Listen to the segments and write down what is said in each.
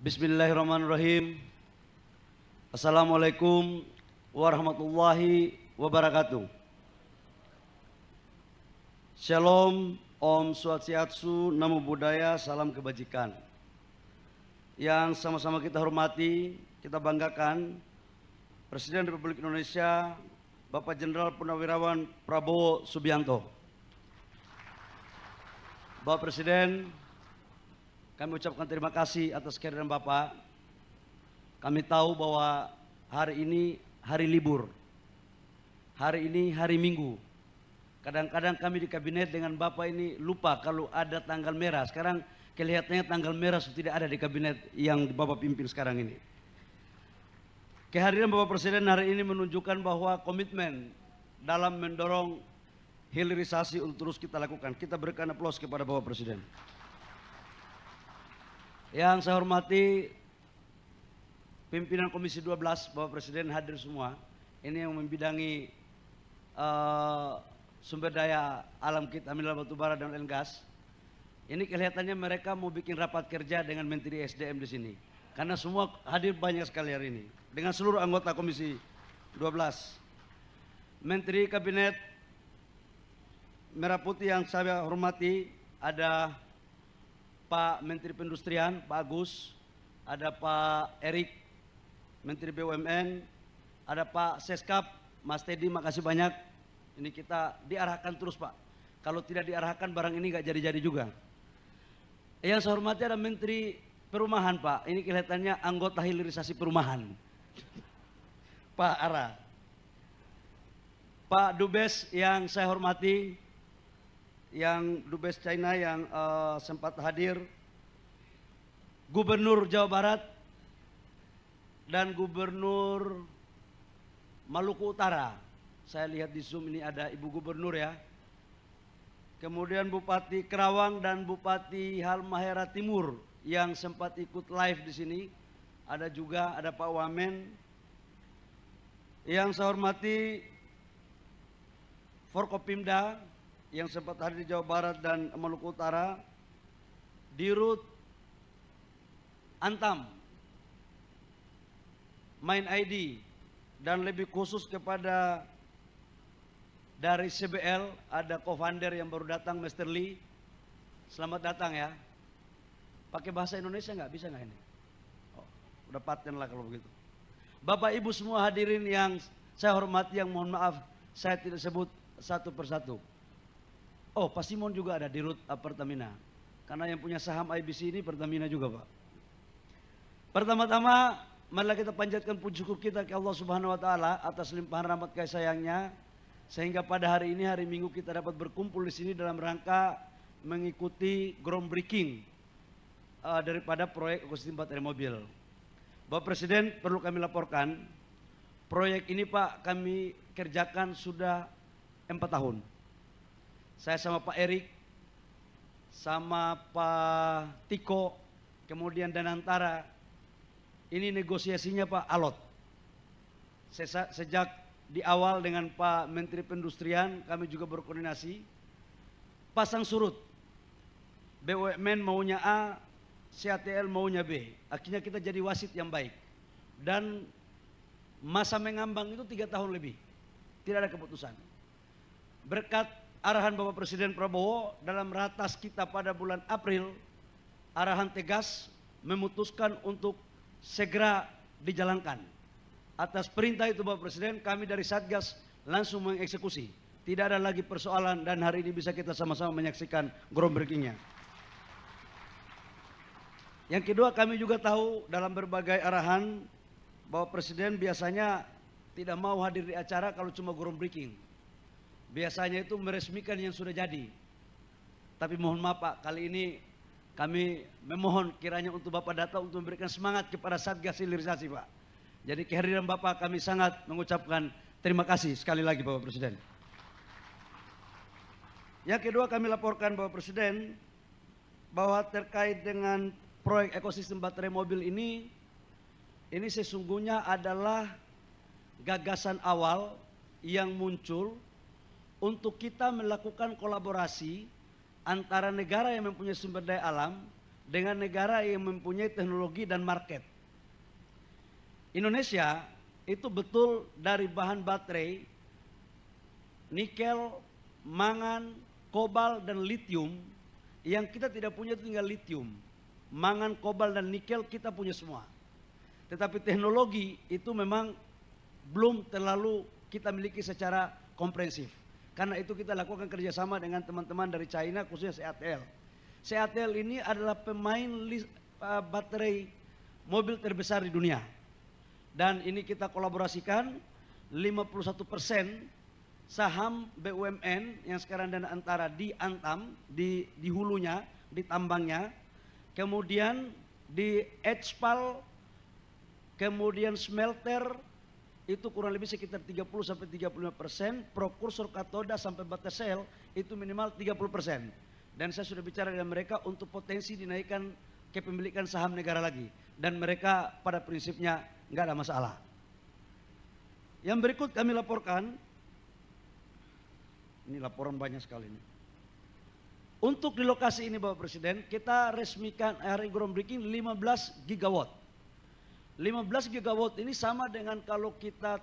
Bismillahirrahmanirrahim. Assalamualaikum warahmatullahi wabarakatuh. Shalom, Om Swastiastu, Namo Buddhaya, salam kebajikan. Yang sama-sama kita hormati, kita banggakan, Presiden Republik Indonesia, Bapak Jenderal Purnawirawan Prabowo Subianto. Bapak Presiden, kami ucapkan terima kasih atas kehadiran Bapak. Kami tahu bahwa hari ini hari libur. Hari ini hari Minggu. Kadang-kadang kami di kabinet dengan Bapak ini lupa kalau ada tanggal merah. Sekarang kelihatannya tanggal merah sudah tidak ada di kabinet yang Bapak pimpin sekarang ini. Kehadiran Bapak Presiden hari ini menunjukkan bahwa komitmen dalam mendorong hilirisasi untuk terus kita lakukan. Kita berikan aplaus kepada Bapak Presiden. Yang saya hormati pimpinan Komisi 12, Bapak Presiden hadir semua. Ini yang membidangi sumber daya alam kita, mineral batubara dan oil and gas. Ini kelihatannya mereka mau bikin rapat kerja dengan Menteri SDM di sini. Karena semua hadir banyak sekali hari ini. Dengan seluruh anggota Komisi 12. Menteri Kabinet Merah Putih yang saya hormati, ada Pak Menteri Perindustrian, Pak Agus, ada Pak Erik, Menteri BUMN, ada Pak Seskap, Mas Teddy, makasih banyak. Ini kita diarahkan terus Pak. Kalau tidak diarahkan barang ini nggak jadi-jadi juga. Yang saya hormati ada Menteri Perumahan Pak. Ini kelihatannya anggota hilirisasi perumahan. Pak Ara. Pak Dubes yang saya hormati, yang Dubes China yang sempat hadir, Gubernur Jawa Barat dan Gubernur Maluku Utara. Saya lihat di Zoom ini ada Ibu Gubernur ya. Kemudian Bupati Kerawang dan Bupati Halmahera Timur yang sempat ikut live di sini. Ada juga ada Pak Wamen. Yang saya hormati Forkopimda yang sempat hadir di Jawa Barat dan Maluku Utara, Dirut Antam, Main ID, dan lebih khusus kepada dari CBL ada co-founder yang baru datang, Mr. Lee. Selamat datang ya. Pakai bahasa Indonesia nggak? Bisa nggak ini? Oh, udah paten lah kalau begitu. Bapak Ibu semua hadirin yang saya hormati, yang mohon maaf saya tidak sebut satu persatu. Oh, Pak Simon juga ada di Rut Pertamina. Karena yang punya saham IBC ini Pertamina juga, Pak. Pertama-tama, marilah kita panjatkan puji syukur kita ke Allah Subhanahu wa taala atas limpahan rahmat kasih sayangnya, sehingga pada hari ini hari Minggu kita dapat berkumpul di sini dalam rangka mengikuti groundbreaking daripada proyek ekosistem baterai mobil. Bapak Presiden, perlu kami laporkan, proyek ini Pak kami kerjakan sudah 4 tahun. Saya sama Pak Erik, sama Pak Tiko, kemudian Danantara, ini negosiasinya Pak alot. Sejak di awal dengan Pak Menteri Perindustrian, kami juga berkoordinasi, pasang surut. BUMN maunya A, CATL maunya B. Akhirnya kita jadi wasit yang baik. Dan masa mengambang itu 3 tahun lebih. Tidak ada keputusan. Berkat arahan Bapak Presiden Prabowo dalam ratas kita pada bulan April, arahan tegas memutuskan untuk segera dijalankan. Atas perintah itu Bapak Presiden, kami dari Satgas langsung mengeksekusi. Tidak ada lagi persoalan dan hari ini bisa kita sama-sama menyaksikan groundbreakingnya. Yang kedua, kami juga tahu dalam berbagai arahan Bapak Presiden biasanya tidak mau hadir di acara kalau cuma groundbreaking. Biasanya itu meresmikan yang sudah jadi. Tapi mohon maaf Pak, kali ini kami memohon kiranya untuk Bapak datang untuk memberikan semangat kepada Satgas Hilirisasi Pak. Jadi kehadiran Bapak kami sangat mengucapkan terima kasih sekali lagi Bapak Presiden. Yang kedua, kami laporkan Bapak Presiden bahwa terkait dengan proyek ekosistem baterai mobil ini sesungguhnya adalah gagasan awal yang muncul untuk kita melakukan kolaborasi antara negara yang mempunyai sumber daya alam dengan negara yang mempunyai teknologi dan market. Indonesia itu betul dari bahan baterai, nikel, mangan, kobal, dan litium. Yang kita tidak punya itu tinggal litium. Mangan, kobal, dan nikel kita punya semua. Tetapi teknologi itu memang belum terlalu kita miliki secara komprehensif. Karena itu kita lakukan kerjasama dengan teman-teman dari China, khususnya CATL. CATL ini adalah pemain baterai mobil terbesar di dunia. Dan ini kita kolaborasikan 51% saham BUMN yang sekarang Dana Antara di Antam, di hulunya, di tambangnya. Kemudian di HPAL, kemudian smelter, itu kurang lebih sekitar 30-35%, prokursor katoda sampai baterai sel itu minimal 30%. Dan saya sudah bicara dengan mereka untuk potensi dinaikkan kepemilikan saham negara lagi. Dan mereka pada prinsipnya nggak ada masalah. Yang berikut kami laporkan, ini laporan banyak sekali ini. Untuk di lokasi ini Bapak Presiden, kita resmikan hari groundbreaking 15 gigawatt. 15 gigawatt ini sama dengan kalau kita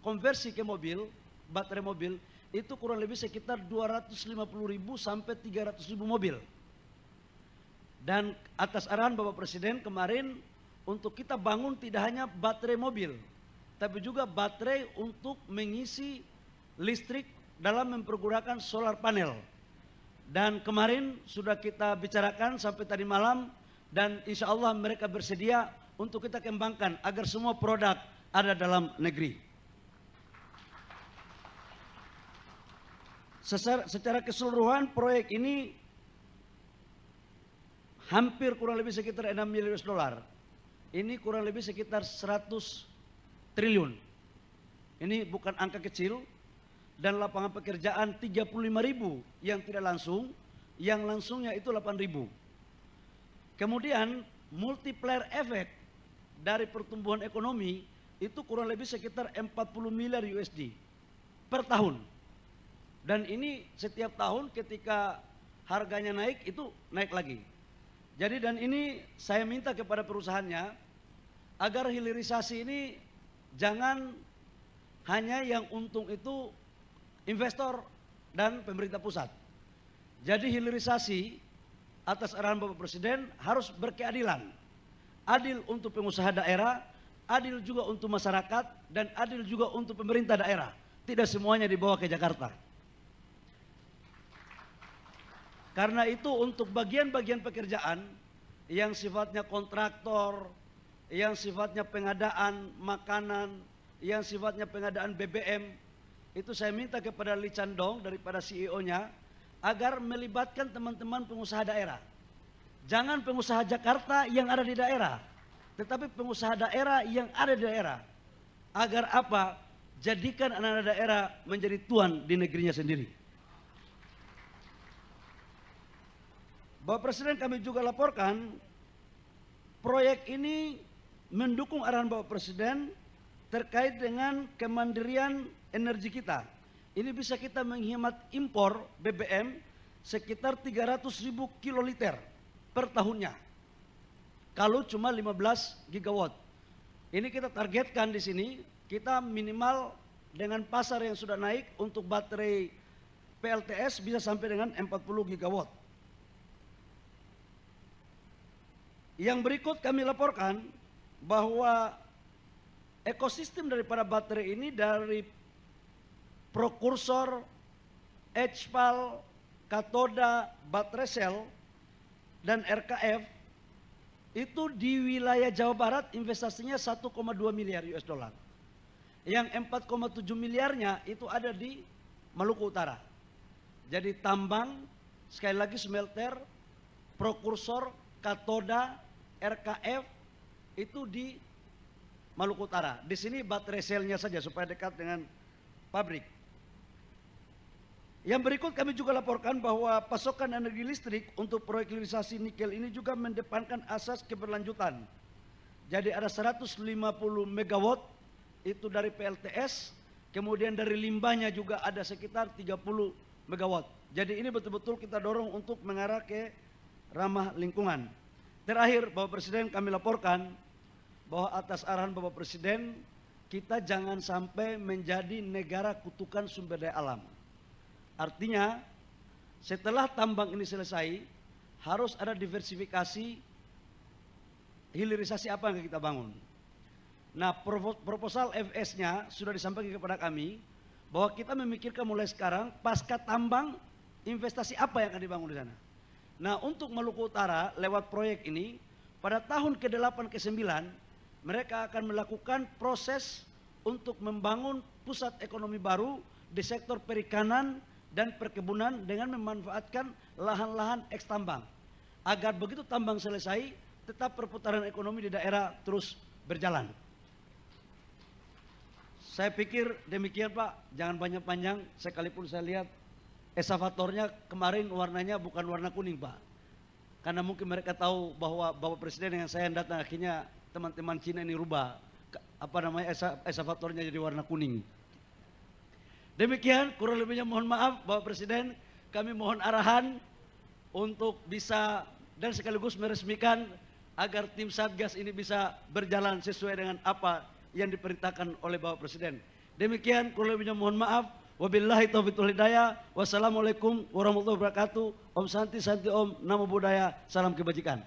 konversi ke mobil, baterai mobil, itu kurang lebih sekitar 250.000 sampai 300.000 mobil. Dan atas arahan Bapak Presiden kemarin, untuk kita bangun tidak hanya baterai mobil, tapi juga baterai untuk mengisi listrik dalam mempergunakan solar panel. Dan kemarin sudah kita bicarakan sampai tadi malam, dan insya Allah mereka bersedia untuk kita kembangkan agar semua produk ada dalam negeri. Secara keseluruhan proyek ini hampir kurang lebih sekitar 6 miliar US dollar. Ini kurang lebih sekitar 100 triliun. Ini bukan angka kecil. Dan lapangan pekerjaan 35.000 yang tidak langsung, yang langsungnya itu 8.000. Kemudian multiplier effect dari pertumbuhan ekonomi itu kurang lebih sekitar 40 miliar USD per tahun. Dan ini setiap tahun ketika harganya naik itu naik lagi. Jadi dan ini saya minta kepada perusahaannya agar hilirisasi ini jangan hanya yang untung itu investor dan pemerintah pusat. Jadi hilirisasi atas arahan Bapak Presiden harus berkeadilan. Adil untuk pengusaha daerah, adil juga untuk masyarakat, dan adil juga untuk pemerintah daerah. Tidak semuanya dibawa ke Jakarta. Karena itu untuk bagian-bagian pekerjaan yang sifatnya kontraktor, yang sifatnya pengadaan makanan, yang sifatnya pengadaan BBM, itu saya minta kepada Lee Chandong daripada CEO-nya agar melibatkan teman-teman pengusaha daerah. Jangan pengusaha Jakarta yang ada di daerah, tetapi pengusaha daerah yang ada di daerah. Agar apa? Jadikan anak-anak daerah menjadi tuan di negerinya sendiri. Bapak Presiden, kami juga laporkan proyek ini mendukung arahan Bapak Presiden terkait dengan kemandirian energi kita. Ini bisa kita menghemat impor BBM sekitar 300.000 kiloliter per tahunnya. Kalau cuma 15 gigawatt. Ini kita targetkan di sini, kita minimal dengan pasar yang sudah naik untuk baterai PLTS bisa sampai dengan 40 gigawatt. Yang berikut kami laporkan bahwa ekosistem daripada baterai ini dari prokursor, HPAL, katoda, baterai sel, dan RKF itu di wilayah Jawa Barat investasinya 1,2 miliar US dollar. Yang 4,7 miliarnya itu ada di Maluku Utara. Jadi tambang, sekali lagi smelter, prokursor, katoda, RKF itu di Maluku Utara. Di sini baterai selnya saja supaya dekat dengan pabrik. Yang berikut kami juga laporkan bahwa pasokan energi listrik untuk proyek hilirisasi nikel ini juga mendepankan asas keberlanjutan. Jadi ada 150 megawatt itu dari PLTS, kemudian dari limbahnya juga ada sekitar 30 megawatt. Jadi ini betul-betul kita dorong untuk mengarah ke ramah lingkungan. terakhir Bapak Presiden, kami laporkan bahwa atas arahan Bapak Presiden, kita jangan sampai menjadi negara kutukan sumber daya alam. Artinya setelah tambang ini selesai, harus ada diversifikasi, hilirisasi apa yang kita bangun. Nah, proposal FS-nya sudah disampaikan kepada kami bahwa kita memikirkan mulai sekarang pasca tambang investasi apa yang akan dibangun di sana. Nah, untuk Maluku Utara lewat proyek ini pada tahun ke-8 ke-9 mereka akan melakukan proses untuk membangun pusat ekonomi baru di sektor perikanan dan perkebunan dengan memanfaatkan lahan-lahan eks tambang. Agar begitu tambang selesai, tetap perputaran ekonomi di daerah terus berjalan. Saya pikir demikian Pak, jangan banyak panjang, sekalipun saya lihat eskavatornya kemarin warnanya bukan warna kuning Pak. Karena mungkin mereka tahu bahwa Bapak Presiden yang saya datang akhirnya teman-teman Cina ini rubah eskavatornya jadi warna kuning. Demikian kurang lebihnya mohon maaf Bapak Presiden, kami mohon arahan untuk bisa dan sekaligus meresmikan agar tim Satgas ini bisa berjalan sesuai dengan apa yang diperintahkan oleh Bapak Presiden. Demikian kurang lebihnya mohon maaf. Wabillahi taufiq wal hidayah. Wassalamualaikum warahmatullahi wabarakatuh. Om Santi Santi Om, Namo Buddhaya, salam kebajikan.